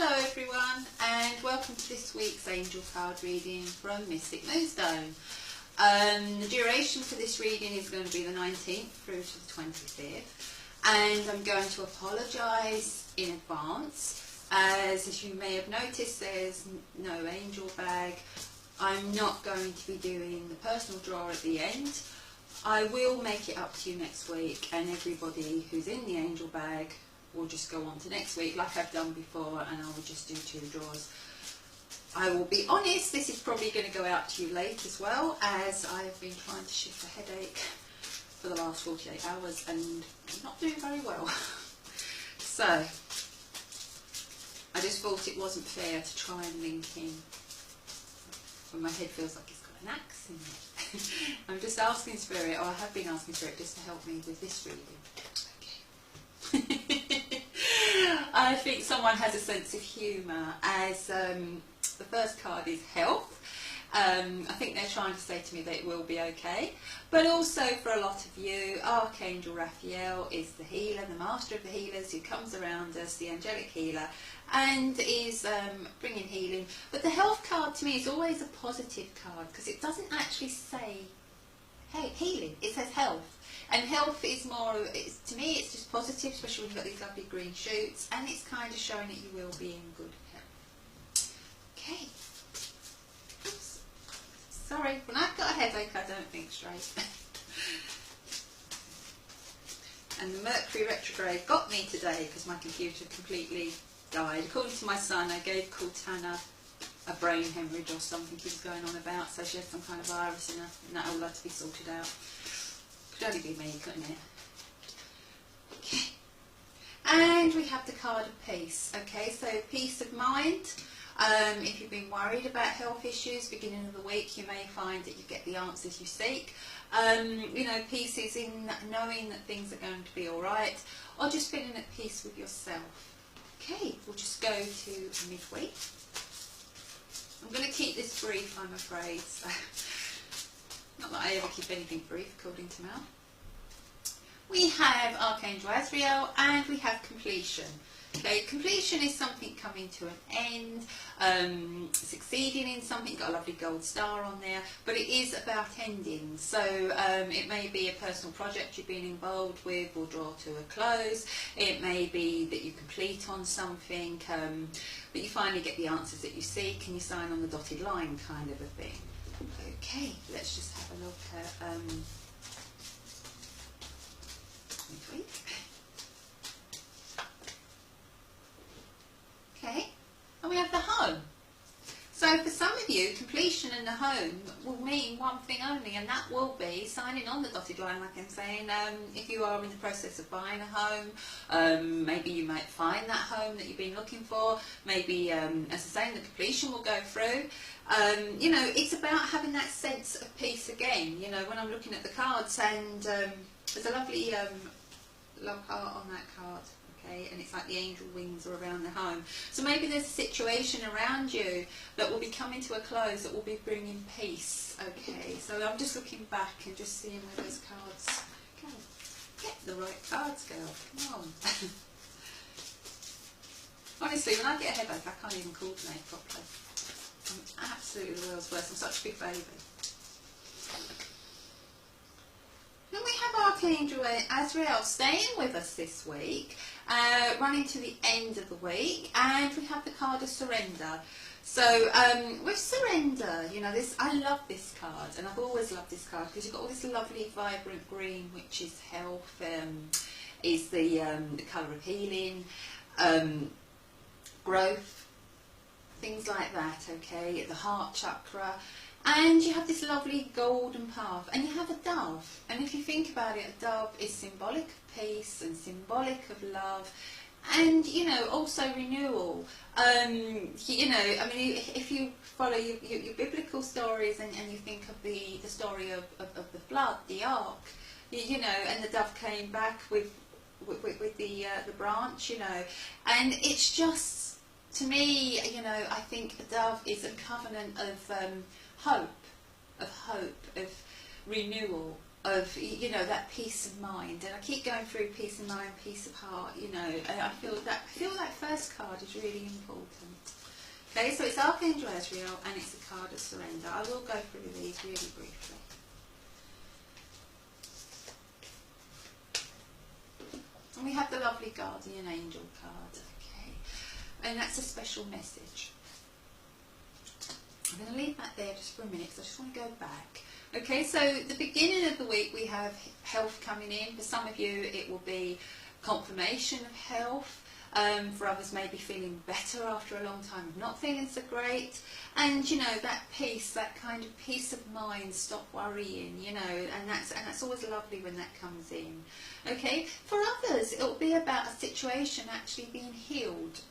Hello everyone, and welcome to this week's angel card reading from Mystic Moonstone. The duration for this reading is going to be the 19th through to the 25th, and I'm going to apologise in advance as you may have noticed there's no angel bag. I'm not going to be doing the personal draw at the end. I will make it up to you next week, and everybody who's in the angel bag will just go on to next week like I've done before, and I will just do 2 draws. I will be honest, this is probably going to go out to you late as well, as I've been trying to shift a headache for the last 48 hours and I'm not doing very well. So I just thought it wasn't fair to try and link in when my head feels like it's got an axe in it. I'm just asking Spirit, or I have been asking Spirit, just to help me with this reading. Okay. I think someone has a sense of humour, as the first card is health. I think they're trying to say to me that it will be okay, but also for a lot of you, Archangel Raphael is the healer, the master of the healers, who comes around us, the angelic healer, and is bringing healing. But the health card to me is always a positive card, because it doesn't actually say healing, it says health. And health is more, to me it's just positive, especially when you've got these lovely green shoots, and it's kind of showing that you will be in good health. Okay. Oops. Sorry, when I've got a headache I don't think straight. And the Mercury retrograde got me today because my computer completely died. According to my son, I gave Cortana a brain hemorrhage or something he was going on about, so she had some kind of virus in her, and that all had to be sorted out. Could only be me, couldn't it? Okay. And we have the card of peace. Okay, so peace of mind. If you've been worried about health issues, beginning of the week, you may find that you get the answers you seek. You know, peace is in knowing that things are going to be all right, or just feeling at peace with yourself. Okay, we'll just go to midweek. I'm going to keep this brief, I'm afraid. So. Not that I ever keep anything brief, according to Mel. We have Archangel Azrael, and we have completion. Okay, completion is something coming to an end, succeeding in something, got a lovely gold star on there, but it is about ending. So it may be a personal project you've been involved with will draw to a close. It may be that you complete on something, but you finally get the answers that you seek and you sign on the dotted line, kind of a thing. Okay, let's just have a look at midweek. Okay, and we have the home. So for some of you, completion in the home will mean one thing only, and that will be signing on the dotted line, like I'm saying. If you are in the process of buying a home, maybe you might find that home that you've been looking for. Maybe, as I say, the completion will go through. You know, it's about having that sense of peace again. You know, when I'm looking at the cards, and there's a lovely love heart on that card. Okay, and it's like the angel wings are around the home. So maybe there's a situation around you that will be coming to a close, that will be bringing peace. Okay, so I'm just looking back and just seeing where those cards go. Get the right cards, girl. Come on. Honestly, when I get a headache, I can't even coordinate properly. I'm absolutely the world's worst. I'm such a big baby. Then we have Archangel Azrael staying with us this week, running to the end of the week, and we have the card of surrender. So with surrender, you know, I love this card, and I've always loved this card because you've got all this lovely vibrant green, which is health, is the colour of healing, growth, things like that. Okay, the heart chakra. And you have this lovely golden path, and you have a dove, and if you think about it, a dove is symbolic of peace and symbolic of love, and you know, also renewal. You know, I mean, if you follow your biblical stories, and you think of the story of the flood, the ark, you know, and the dove came back with the branch, you know, and it's just, to me, you know, I think a dove is a covenant of hope, of renewal, of, you know, that peace of mind. And I keep going through peace of mind, peace of heart, you know, and I feel that first card is really important. Okay, so it's Archangel Azrael and it's the card of surrender. I will go through these really briefly. And we have the lovely Guardian Angel card, okay, and that's a special message. I'm going to leave that there just for a minute because I just want to go back. Okay, so the beginning of the week we have health coming in. For some of you it will be confirmation of health. For others maybe feeling better after a long time of not feeling so great. And you know, that peace, that kind of peace of mind, stop worrying, you know, and that's always lovely when that comes in. Okay, for others it will be about a situation actually being healed.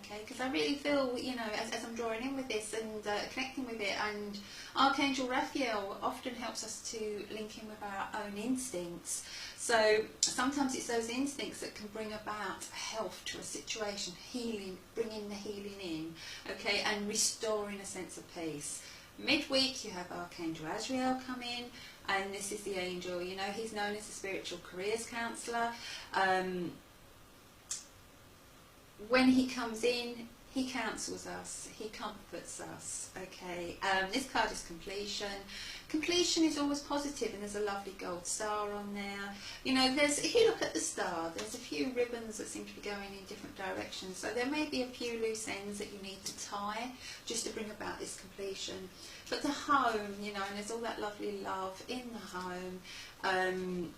Okay, because I really feel, you know, as I'm drawing in with this and connecting with it, and Archangel Raphael often helps us to link in with our own instincts. So sometimes it's those instincts that can bring about health to a situation, healing, bringing the healing in, okay, and restoring a sense of peace. Midweek you have Archangel Azrael come in, and this is the angel, you know, he's known as the spiritual careers counsellor. When he comes in, he counsels us, he comforts us, okay. This card is completion. Completion is always positive, and there's a lovely gold star on there. You know, if you look at the star, there's a few ribbons that seem to be going in different directions. So there may be a few loose ends that you need to tie just to bring about this completion. But the home, you know, and there's all that lovely love in the home.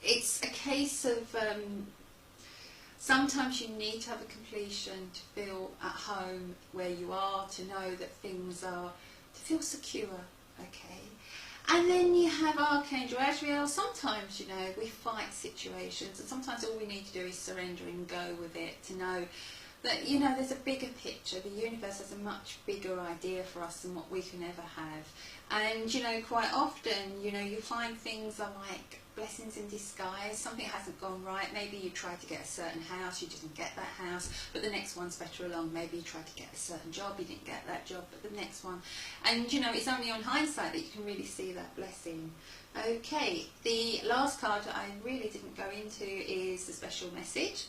It's a case of... sometimes you need to have a completion to feel at home where you are, to know that things are, to feel secure, okay? And then you have Archangel Azrael. Sometimes, you know, we fight situations, and sometimes all we need to do is surrender and go with it, to know that, you know, there's a bigger picture. The universe has a much bigger idea for us than what we can ever have. And, you know, quite often, you know, you find things are like blessings in disguise. Something hasn't gone right. Maybe you tried to get a certain house, you didn't get that house, but the next one's better along. Maybe you tried to get a certain job, you didn't get that job, but the next one. And, you know, it's only on hindsight that you can really see that blessing. Okay, the last card that I really didn't go into is the special message.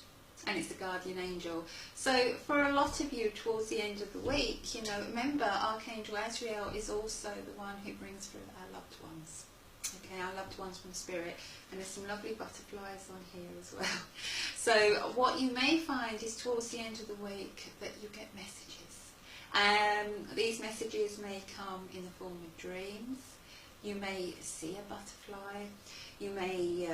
And it's the Guardian Angel. So for a lot of you towards the end of the week, you know, remember Archangel Azrael is also the one who brings through our loved ones. Okay, our loved ones from spirit. And there's some lovely butterflies on here as well. So what you may find is towards the end of the week that you get messages. These messages may come in the form of dreams. You may see a butterfly. You may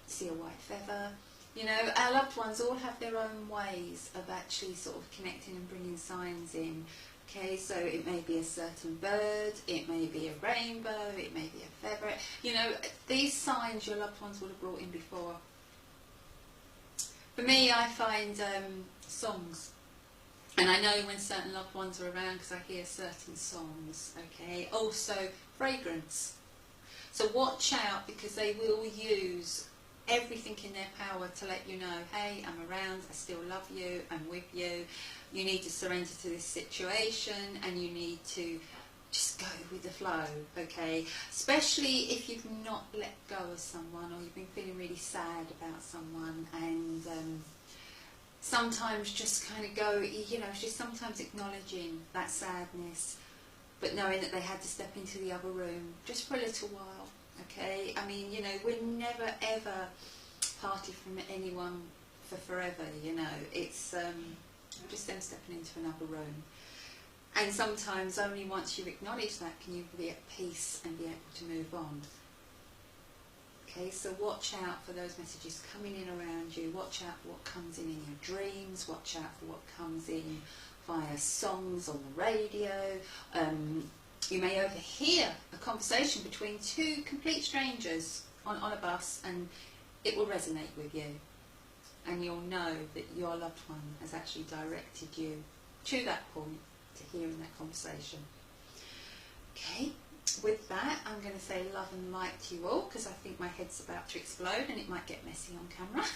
see a white feather. You know, our loved ones all have their own ways of actually sort of connecting and bringing signs in. Okay, so it may be a certain bird, it may be a rainbow, it may be a feather. You know, these signs your loved ones would have brought in before. For me, I find songs. And I know when certain loved ones are around because I hear certain songs. Okay, also fragrance. So watch out, because they will use everything in their power to let you know, hey, I'm around, I still love you, I'm with you. You need to surrender to this situation, and you need to just go with the flow, okay? Especially if you've not let go of someone, or you've been feeling really sad about someone, and sometimes just kind of go, you know, just sometimes acknowledging that sadness, but knowing that they had to step into the other room just for a little while. Okay, I mean, you know, we're never ever parted from anyone for forever, you know. It's just them stepping into another room. And sometimes only once you acknowledge that can you be at peace and be able to move on. Okay, so watch out for those messages coming in around you. Watch out for what comes in your dreams. Watch out for what comes in via songs on the radio. You may overhear a conversation between two complete strangers on a bus, and it will resonate with you. And you'll know that your loved one has actually directed you to that point, to hearing that conversation. Okay, with that, I'm going to say love and light to you all, because I think my head's about to explode and it might get messy on camera.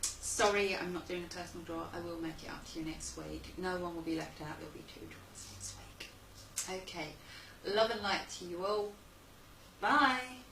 Sorry, I'm not doing a personal draw. I will make it up to you next week. No one will be left out. There'll be 2 draws next week. Okay. Love and light to you all. Bye.